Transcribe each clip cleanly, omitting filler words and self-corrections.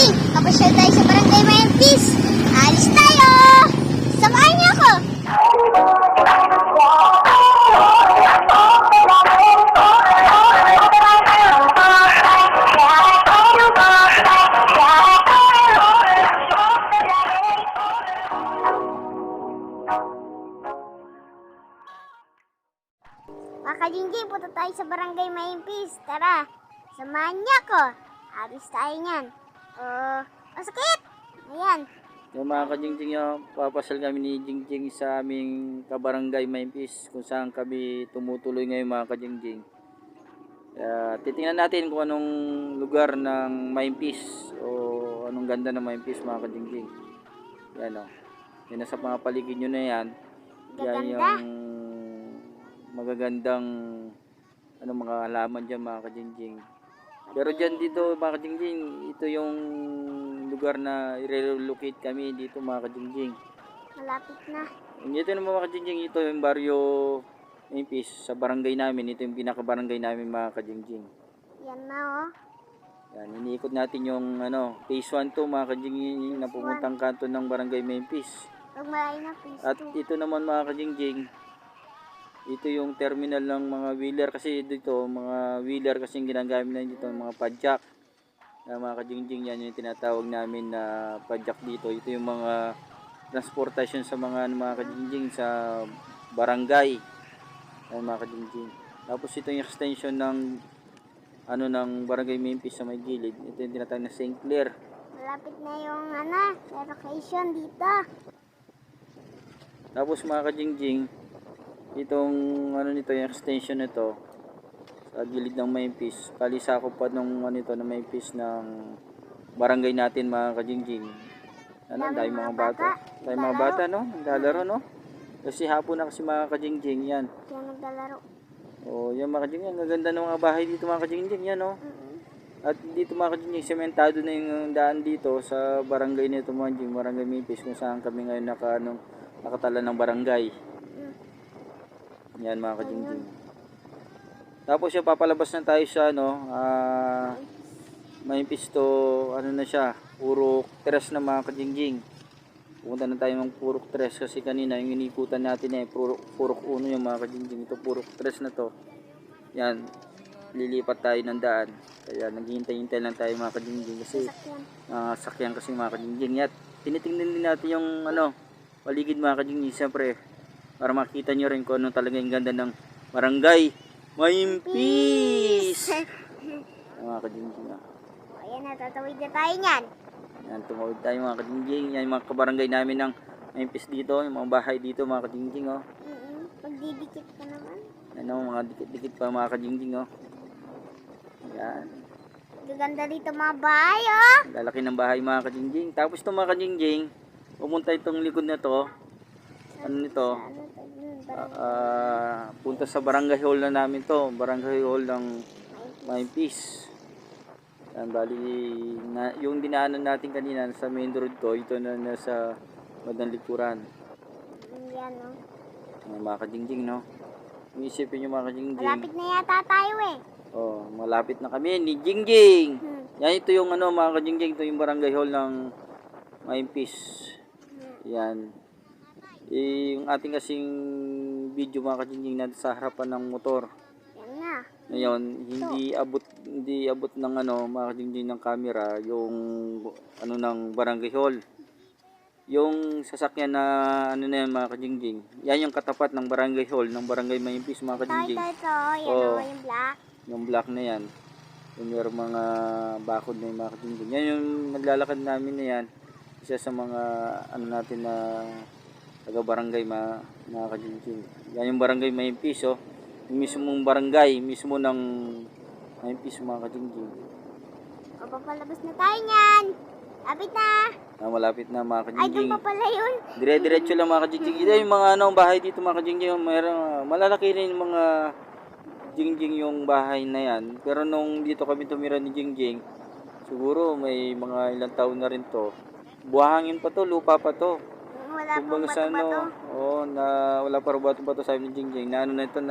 Jingjing, kapasyal tayo sa Barangay Mayentis. Alis tayo! Samahan niyo ako! Mga Jingjing, punta tayo sa Barangay Mayentis. Tara, samahan niyo ako. Alis tayo niyan. Masakit! Ayan. Yung mga ka-Jingjing, papasal kami ni Jingjing sa aming kabarangay Mayentis kung saan kami tumutuloy ngayon mga ka-Jingjing. Titingnan natin kung anong lugar ng Mayentis o anong ganda ng Mayentis mga ka-Jingjing. Yan o. Yan nasa mga paligid nyo na yan. Yan yung magagandang mga halaman dyan mga ka-Jingjing. Pero dyan dito mga ka-Jingjing, ito yung lugar na i-relocate kami dito mga ka-Jingjing. Malapit na. Dito naman mga ka-Jingjing, ito yung baryo Mayentis sa barangay namin. Ito yung pinaka-barangay namin mga ka-Jingjing. Yan na Yan, iniikot natin yung phase 1 to mga ka-Jingjing na pumuntang kanto ng barangay Mayentis. Pag malayo na phase 2. At ito naman mga ka-Jingjing, ito yung terminal ng mga wheeler kasi dito, mga wheeler kasi yung ginagamit na dito, mga padjak. Mga ka-Jingjing, yan yung tinatawag namin na padjak dito. Ito yung mga transportation sa mga ka-Jingjing sa barangay. Yan mga ka-Jingjing. Tapos ito yung extension ng ng barangay Mayentis sa may gilid. Ito yung tinatawag na St. Clair. Malapit na yung location dito. Tapos mga ka-Jingjing, itong nito yung extension nito sa gilid ng Mayentis, kalisakop pa nung ng Mayentis ng barangay natin mga ka-Jingjing. Dahil mga bata. Dahil mga bata naglalaro Kasi hapon na kasi mga ka-Jingjing yan. Kaya naglalaro. Yan mga ka-Jingjing, ang ganda ng mga bahay dito mga ka-Jingjing yan At dito mga ka-Jingjing, sementado na yung daan dito sa barangay nito mga ka-Jingjing, barangay Mayentis kung saan kami ngayon nakatala ng barangay. Yan mga ka-Jingjing. Tapos papalabas na tayo sa Mayentis to na siya, Purok 3 na mga ka-Jingjing. Pupunta na tayo ng Purok 3 kasi kanina yung inikutan natin Purok 1 yung mga ka-Jingjing. Ito Purok 3 na to. Yan, lilipat tayo ng daan. Kaya naghihintay-hintay lang tayo mga ka-Jingjing kasi sakyan kasi mga ka-Jingjing. At tinitingnan din natin yung paligid mga ka-Jingjing, siyempre para makita nyo rin kung ano talaga yung ganda ng barangay Mayentis. Mga ka-Jingjing. Ayan na, tatawid na tayo niyan. Yan, tumawid tayo mga ka-Jingjing. Yan yung mga kabarangay namin ng Mayentis dito, yung mga bahay dito mga ka-Jingjing. Pagdidikit ka naman. Mga dikit-dikit pa mga ka-Jingjing. Yan. Gaganda dito mga bahay Lalaki ng bahay mga ka-Jingjing. Tapos ito mga ka-Jingjing, pumunta itong likod na to. Punta sa barangay hall na namin to. Barangay hall ng Mayentis. Yan, bali yung dinaanan natin kanina sa main road to, ito na nasa bandang likuran. Yan Mga ka-Jingjing Iisipin nyo mga ka-Jingjing. Malapit na yata tayo Malapit na kami ni Jingjing. Yan, ito yung mga ka-Jingjing, ito yung barangay hall ng Mayentis. Yan. Yung ating kasing video mga ka-Jingjing na sa harapan ng motor. Yan na. Ngayon, hindi abot ng mga ka-Jingjing ng camera yung ng barangay hall. Yung sasakyan na na yan mga ka-Jingjing. Yan yung katapat ng barangay hall ng barangay Mayentis mga ka-Jingjing. Ito. Yan yung black. Yung black na yan. Yung mga bakod na yung mga ka-Jingjing. Yan yung naglalakad namin na yan. Isa sa mga natin na taga-barangay mga ka-Jingjing. Yan yung barangay Mayentis yung mismong barangay mismo ng Mayentis mga ka-Jingjing. Papalabas na tayo niyan. Lapit na. Malapit na mga ka-Jingjing. Ay, doon pa pala yun. Dire-diretso lang mga ka-Jingjing. Ito yung mga bahay dito mga ka-Jingjing. Malalaki rin yung mga Jingjing yung bahay na yan. Pero nung dito kami tumira ni Jingjing, siguro may mga ilang taon na rin to. Buhangin pa to, lupa pa to. Wala pong bato-bato. Wala pa rin bato-bato sabi ni Jingjing. Na ito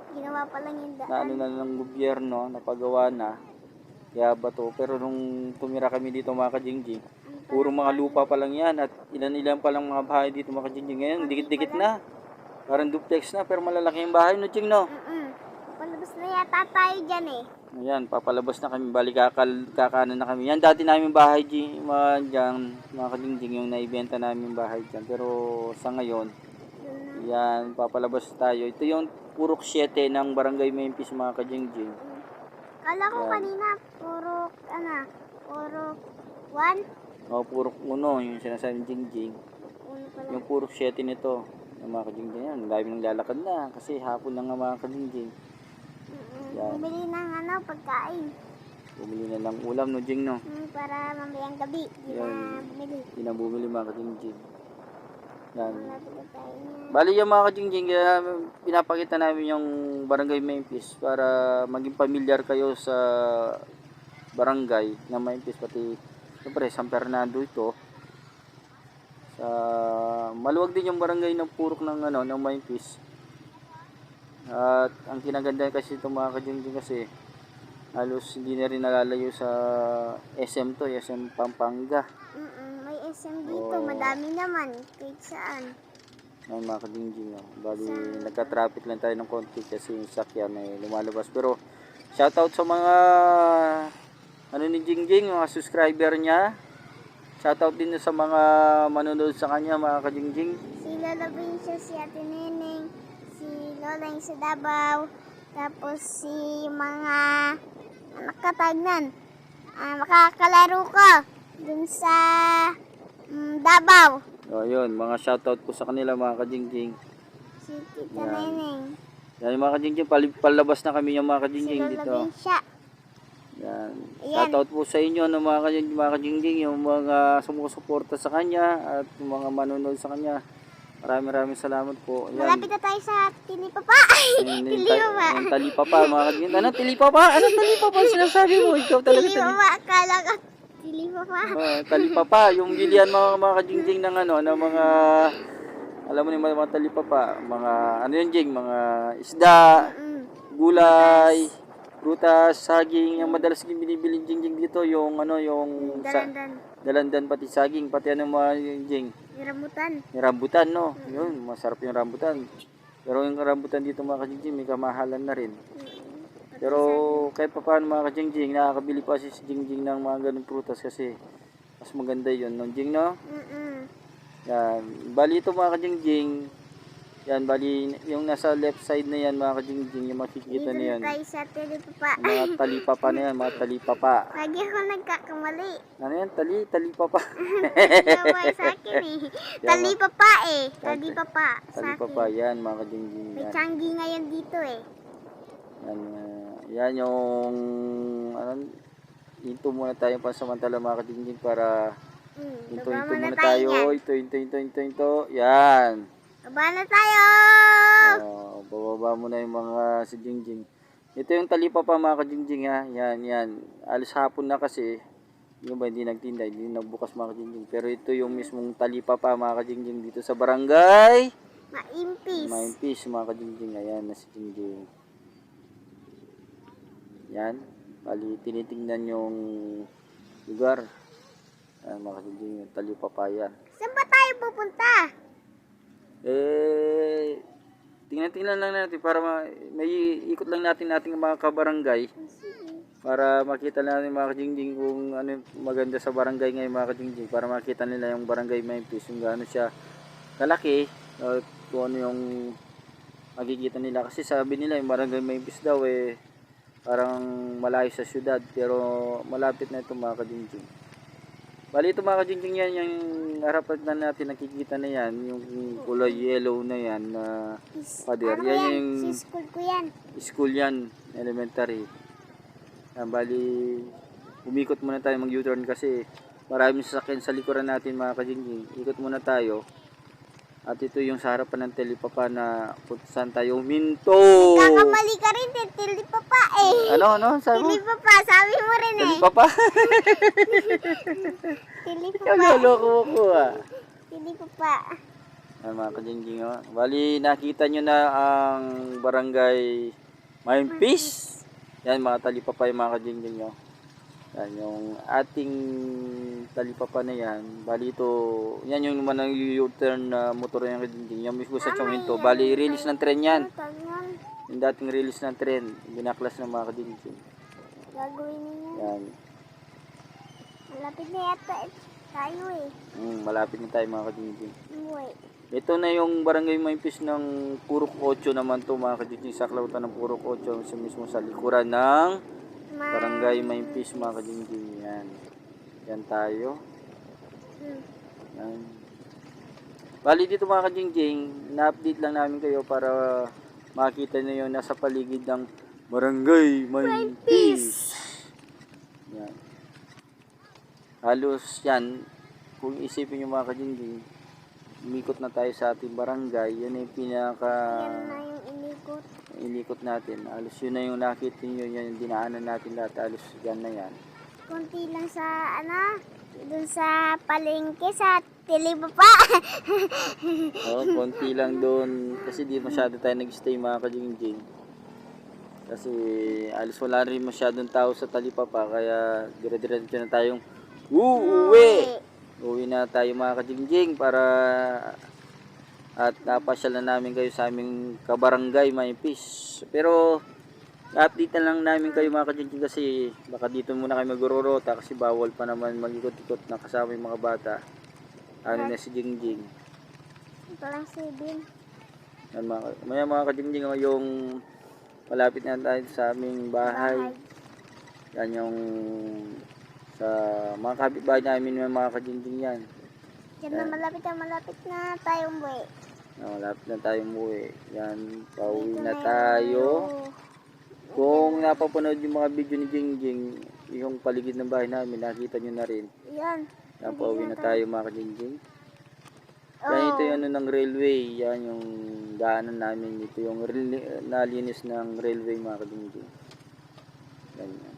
Ginawa pa lang yung daan. Na ng gobyerno, napagawa na. kaya bato. Pero nung tumira kami dito mga kajingjing, puro mga lupa pa lang yan at ilan-ilan pa lang mga bahay dito mga kajingjing. Ngayon, dikit-dikit na. Parang duplex na pero malalaki yung bahay no, Jing, no? Palabas na yata tayo dyan eh. Ayan, papalabas na kami, bali kakanan na kami. Yan, dati namin bahay dyan, mga kajingjing, yung naibenta namin bahay dyan. Pero sa ngayon, yan, papalabas tayo. Ito yung purok 7 ng Barangay Memphis mga kajingjing. Kala ko Yan. kanina, puro 1. O, purok 1, yung sinasabing jingjing. Uno pala. Yung purok 7 nito, yung mga kajingjing yan. Dami nang lalakad na kasi hapon na nga mga kajingjing. Yan. Bumili ng pagkain. Bumili na lang ulam no, Jing, no? Para mamayang gabi. Di na Yan. bumili. Hindi na bumili mga kajingjing. Yan. Malapit na tayo niya. Bali yung mga kajingjing, kaya pinapakita namin yung Barangay Memphis para maging pamilyar kayo sa barangay ng Memphis, pati siyempre San Fernando ito. Sa maluwag din yung barangay ng purok ng ng Memphis. At ang kinaganda kasi itong mga kajingjing kasi halos hindi na rin nalalayo sa SM to, SM Pampanga. May SM dito. Oo. Madami naman. Kahit saan. Ay mga kajingjing, bali nagka-traffic lang tayo ng konti kasi yung sakyan ay lumalabas. Pero shoutout sa mga ni Jingjing, mga subscriber niya. Shoutout din sa mga manonood sa kanya mga kajingjing. Si Lola Vincia, si Ate Neneng, si Lola yung sa Davao, tapos si mga anak katagnan. Makakalaro ko dun sa Davao. O yun, mga shoutout po sa kanila mga kajingjing. Si Tita Yan. Neneng. Yan yung mga kajingjing, palabas na kami yung mga Si kajingjing Lola dito. Vincia. Yan. Ayan. Shoutout po sa inyo ng mga kajingjing, yung mga sumusuporta sa kanya at yung mga manonood sa kanya. Maraming salamat po. Ayan. Malapit na tayo sa Tilipapa. Tilipapa. Yung talipapa mga kajingjing. Ano talipapa? Ano talipapa? Sinasabi mo, ikaw talaga Tilipapa. Akala ko Tilipapa. Talipapa, yung bilian mga kajingjing ng ng mga, alam mo naman mga talipapa, mga yun Jing, mga isda, gulay, prutas, saging, yung madalas binibiling Jingjing dito, yung yung dalandan pati saging, pati mga Jing, Rambutan. yung rambutan, no? Yun, masarap yung rambutan. Pero yung rambutan dito mga kajingjing, may kamahalan na rin. Pero kahit pa paano mga kajingjing, nakakabili pa si Jingjing ng mga ganung prutas kasi mas maganda yun, no Jing, no? Yan, bali ito mga kajingjing, yan, bali yung nasa left side na yan mga kajingjing, yung makikita na yan. Dito tayo sa Tilipapa. Mga talipapa na yan, mga talipapa. Lagi ako nagkakamali. Ano yan? Talipapa. Nawa sa akin eh. Talipapa eh. Talipapa sa Talipapa, akin. yan mga kajingjing. May Yan, Changi ngayon dito eh. yan yung, hinto muna tayo pansamantala mga kajingjing para hinto Baba muna muna tayo tayo. yan. Hinto. Yan. Baba na tayo! Bababa mo na yung mga si Jingjing. Ito yung talipapa mga kajingjing ha. Yan. Alis hapon na kasi. Yung ba hindi nagtinda, hindi nagbukas mga kajingjing. Pero ito yung mismong talipapa mga kajingjing dito sa barangay Memphis mga kajingjing. Ayan na si Jingjing. Yan. Bali tinitingnan yung lugar. Ayan mga kajingjing, yung talipapa yan. Saan ba tayo pupunta? Tingnan lang natin para may ikot lang natin mga kabarangay para makita natin mga kajingjing kung ano yung maganda sa barangay ngayon mga kajingjing, para makita nila yung barangay Memphis, yung gaano siya kalaki at kung ano yung makikita nila, kasi sabi nila yung barangay Memphis daw parang malayo sa syudad pero malapit na ito mga kajingjing. Bali ito mga kajingjing, yan yung harapan na natin, nakikita na yan yung kulay yellow na yan na pader. Yan yung Sa school ko yan. school yan, elementary. Bali umikot muna tayo, mag U-turn kasi maraming sasakyan sa likuran natin mga kajingjing. Ikot muna tayo. At ito yung sa harapan ng Tilipapa na kung saan tayo huminto. Kakamali ka rin din. Tilipapa eh. Ano? Sabi mo? Tilipapa. Sabi mo rin eh. Tilipapa? Tilipapa. Loko ko Tilipapa. Mga kajingjing, bali nakita nyo na ang barangay Memphis. Yan mga talipapa yung mga kajingjing. Yan yung ating talipapa na yan. Bali ito, yan yung manang U-turn na motor yung kadingding. Yan mismo sa Chongqing to. Bali release ng tren yan. Yung dating release ng tren, binaklas ng mga kadingding. Gagawin niya. Yan. Malapit na yata tayo eh. Malapit na tayo mga kadingding. Wait. Ito na yung barangay Maypis ng Purok 8 naman to mga kadingding. Sa Klautan ng Purok 8 sa mismo sa likuran ng barangay Maypis mga kadingding. Yan. Yan tayo. Yan. Bali dito mga kadingding, na-update lang namin kayo para makita nyo yung nasa paligid ng barangay Maypis. Yan. Halos yan, kung isipin nyo mga kadingding, umikot na tayo sa ating barangay. Yan yung pinaka Yan na yung inikot. inikot natin. Halos yun na yung nakita nyo, yan yung dinaanan natin lahat. Halos yan na yan. Konti lang sa dun sa palengke sa Tilibapa. Konti lang doon kasi di masyado tayo nag-stay mga kadingjing. Kasi alis wala rin masyadong tao sa Talipapa kaya dire-diretso na tayong uuwi. Uwi na tayo mga kadingjing para at napasyal na namin kayo sa aming kabarangay Maypis. Pero update na lang namin kayo mga kadingjing kasi baka dito muna kayo magururota kasi bawal pa naman mag-ikot-ikot na kasama yung mga bata. Ano na si Jingjing. Ito lang 7. Yan mga kadingjing yung malapit na tayo sa aming bahay. Yan yung sa mga kapitbahay namin yung mga kadingjing yan. Diyan na malapit na tayong buwi. Malapit na tayong umuwi. Yan, pauwi na tayo. Kung napapanood yung mga video ni Jingjing, yung paligid ng bahay namin, nakita nyo na rin. Yan. Yan, pauwi na tayo mga kadingjing. Yan, ito yung ng railway. Yan yung daanan namin. Ito yung nalinis ng railway mga kadingjing. Ganyan.